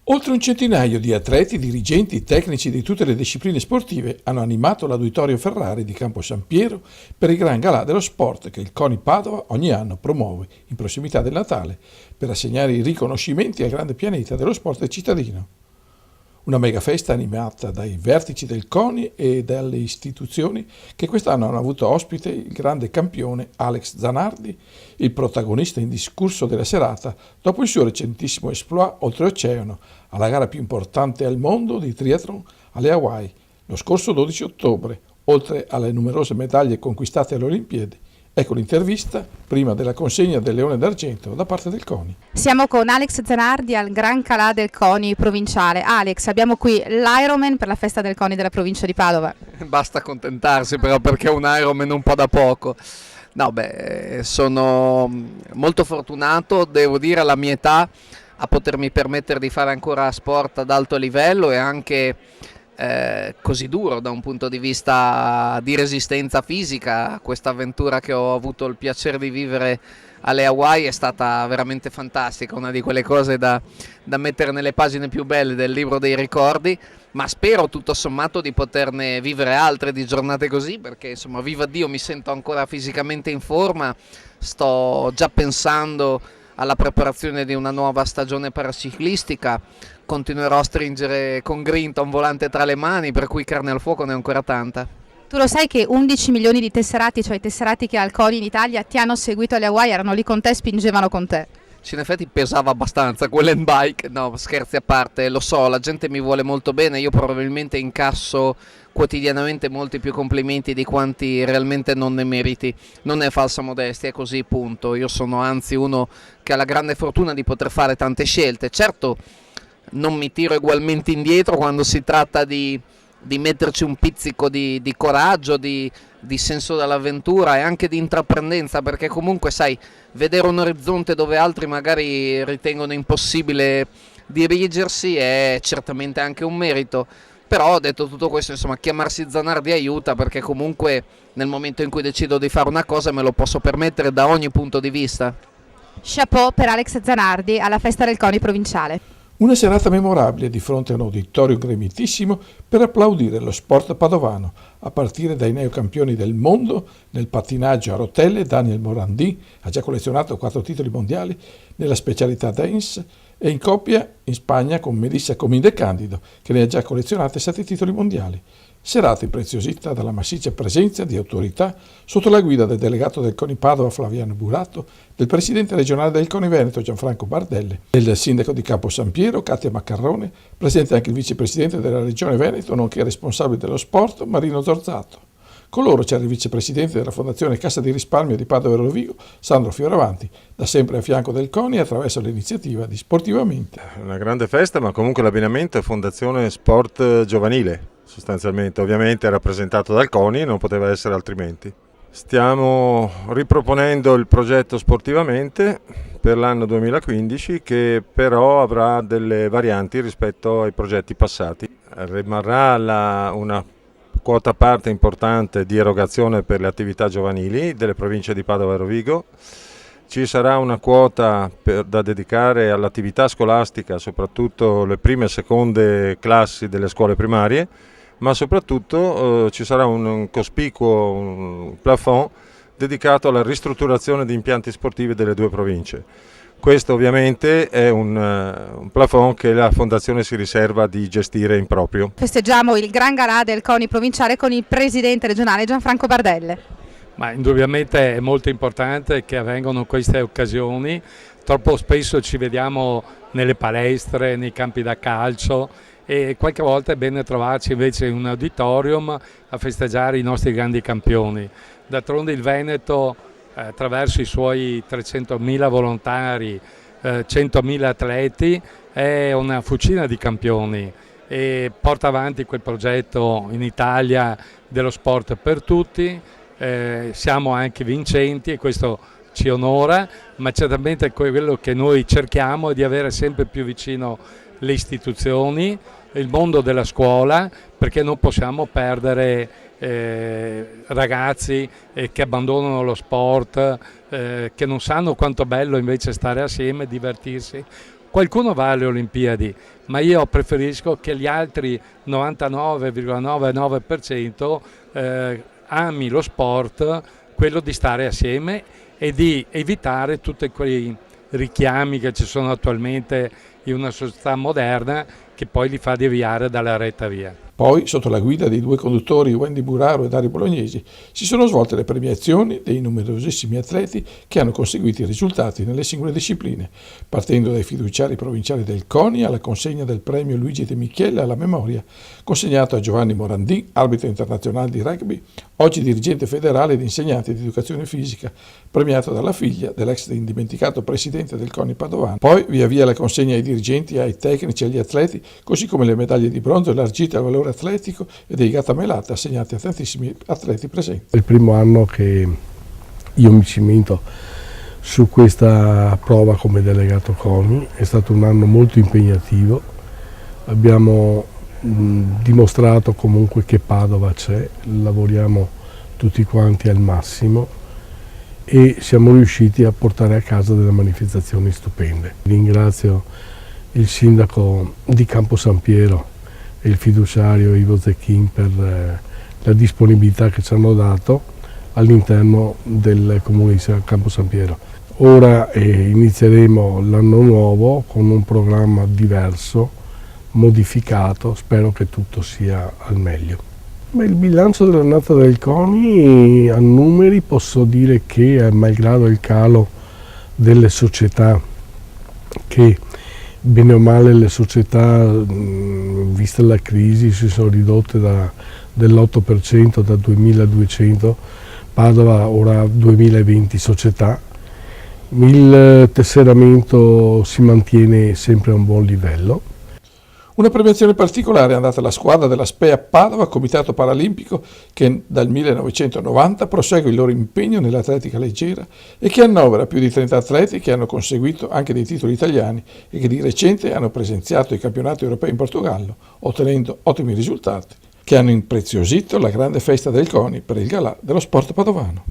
Oltre un centinaio di atleti, dirigenti, tecnici di tutte le discipline sportive hanno animato l'Auditorio Ferrari di Campo San Piero per il Gran Galà dello Sport che il CONI Padova ogni anno promuove in prossimità del Natale per assegnare i riconoscimenti al grande pianeta dello sport cittadino. Una mega festa animata dai vertici del CONI e dalle istituzioni che quest'anno hanno avuto ospite il grande campione Alex Zanardi, il protagonista indiscusso della serata dopo il suo recentissimo exploit oltreoceano alla gara più importante al mondo di triathlon alle Hawaii lo scorso 12 ottobre, oltre alle numerose medaglie conquistate alle Olimpiadi. Ecco l'intervista prima della consegna del Leone d'Argento da parte del CONI. Siamo con Alex Zanardi al Gran Calà del CONI provinciale. Alex, abbiamo qui l'Ironman per la festa del CONI della provincia di Padova. Basta accontentarsi però perché è un Ironman un po' da poco. No, sono molto fortunato, devo dire, alla mia età a potermi permettere di fare ancora sport ad alto livello e anche così duro da un punto di vista di resistenza fisica. Questa avventura che ho avuto il piacere di vivere alle Hawaii è stata veramente fantastica, una di quelle cose da mettere nelle pagine più belle del libro dei ricordi, ma spero tutto sommato di poterne vivere altre di giornate così, perché insomma, viva Dio, mi sento ancora fisicamente in forma, sto già pensando alla preparazione di una nuova stagione paraciclistica, continuerò a stringere con grinta un volante tra le mani, per cui carne al fuoco ne ho ancora tanta. Tu lo sai che 11 milioni di tesserati, cioè i tesserati che ha il CONI in Italia, ti hanno seguito alle Hawaii, erano lì con te, spingevano con te? Sì, in effetti pesava abbastanza quell'handbike, no, scherzi a parte, lo so, la gente mi vuole molto bene, io probabilmente incasso quotidianamente molti più complimenti di quanti realmente non ne meriti. Non è falsa modestia, è così, punto. Io sono anzi uno che ha la grande fortuna di poter fare tante scelte. Certo, non mi tiro ugualmente indietro quando si tratta di metterci un pizzico di coraggio, di senso dell'avventura e anche di intraprendenza, perché comunque sai, vedere un orizzonte dove altri magari ritengono impossibile dirigersi è certamente anche un merito. Però detto tutto questo, insomma, chiamarsi Zanardi aiuta, perché comunque nel momento in cui decido di fare una cosa me lo posso permettere da ogni punto di vista. Chapeau per Alex Zanardi alla festa del CONI provinciale. Una serata memorabile di fronte a un uditorio gremitissimo per applaudire lo sport padovano, a partire dai neocampioni del mondo nel pattinaggio a rotelle. Daniel Morandin ha già collezionato 4 titoli mondiali nella specialità dance, e in coppia in Spagna con Melissa Cominde Candido, che ne ha già collezionate 7 titoli mondiali. Serata impreziosita dalla massiccia presenza di autorità sotto la guida del delegato del CONI Padova Flaviano Burato, del presidente regionale del CONI Veneto Gianfranco Bardelle, del sindaco di Campo San Piero Katia Maccarrone, presente anche il vicepresidente della regione Veneto nonché responsabile dello sport Marino Zorzato. Con loro c'era il vicepresidente della Fondazione Cassa di Risparmio di Padova e Rovigo, Sandro Fioravanti, da sempre a fianco del CONI attraverso l'iniziativa di Sportivamente. Una grande festa, ma comunque l'abbinamento è Fondazione Sport Giovanile, sostanzialmente, ovviamente rappresentato dal CONI e non poteva essere altrimenti. Stiamo riproponendo il progetto Sportivamente per l'anno 2015, che però avrà delle varianti rispetto ai progetti passati. Rimarrà una quota parte importante di erogazione per le attività giovanili delle province di Padova e Rovigo. Ci sarà una quota da dedicare all'attività scolastica, soprattutto le prime e seconde classi delle scuole primarie, ma soprattutto ci sarà un cospicuo plafond dedicato alla ristrutturazione di impianti sportivi delle 2 province. Questo ovviamente è un plafond che la Fondazione si riserva di gestire in proprio. Festeggiamo il Gran Galà del CONI provinciale con il presidente regionale Gianfranco Bardelle. Ma indubbiamente è molto importante che avvengano queste occasioni. Troppo spesso ci vediamo nelle palestre, nei campi da calcio, e qualche volta è bene trovarci invece in un auditorium a festeggiare i nostri grandi campioni. D'altronde il Veneto, attraverso i suoi 300.000 volontari, 100.000 atleti, è una fucina di campioni e porta avanti quel progetto in Italia dello sport per tutti. Siamo anche vincenti e questo ci onora, ma certamente quello che noi cerchiamo è di avere sempre più vicino le istituzioni, il mondo della scuola, perché non possiamo perdere ragazzi che abbandonano lo sport, che non sanno quanto bello invece stare assieme e divertirsi qualcuno va alle Olimpiadi, ma io preferisco che gli altri 99,99% ami lo sport, quello di stare assieme e di evitare tutti quei richiami che ci sono attualmente in una società moderna che poi li fa deviare dalla retta via. Poi, sotto la guida dei due conduttori Wendy Buraro e Dario Bolognesi, si sono svolte le premiazioni dei numerosissimi atleti che hanno conseguito i risultati nelle singole discipline, partendo dai fiduciari provinciali del CONI alla consegna del premio Luigi De Michele alla memoria, consegnato a Giovanni Morandì, arbitro internazionale di rugby, oggi dirigente federale di insegnanti di educazione fisica, premiato dalla figlia dell'ex indimenticato presidente del CONI Padovano. Poi via via la consegna ai dirigenti, ai tecnici e agli atleti, così come le medaglie di bronzo e l'argite al valore atletico e dei gattamelate assegnati a tantissimi atleti presenti. È il primo anno che io mi cimento su questa prova come delegato CONI, è stato un anno molto impegnativo, abbiamo dimostrato comunque che Padova c'è, lavoriamo tutti quanti al massimo e siamo riusciti a portare a casa delle manifestazioni stupende. Ringrazio il sindaco di Campo San Piero e il fiduciario Ivo Zecchin per la disponibilità che ci hanno dato all'interno del comune di Campo San Piero. Ora inizieremo l'anno nuovo con un programma diverso, modificato, spero che tutto sia al meglio. Il bilancio dell'annata del CONI a numeri posso dire che malgrado il calo delle società, che bene o male le società vista la crisi si sono ridotte dell'8% da 2.200, Padova ora ha 2020 società, il tesseramento si mantiene sempre a un buon livello. Una premiazione particolare è andata alla squadra della SPEA Padova, Comitato Paralimpico, che dal 1990 prosegue il loro impegno nell'atletica leggera e che annovera più di 30 atleti che hanno conseguito anche dei titoli italiani e che di recente hanno presenziato i campionati europei in Portogallo, ottenendo ottimi risultati che hanno impreziosito la grande festa del CONI per il galà dello sport padovano.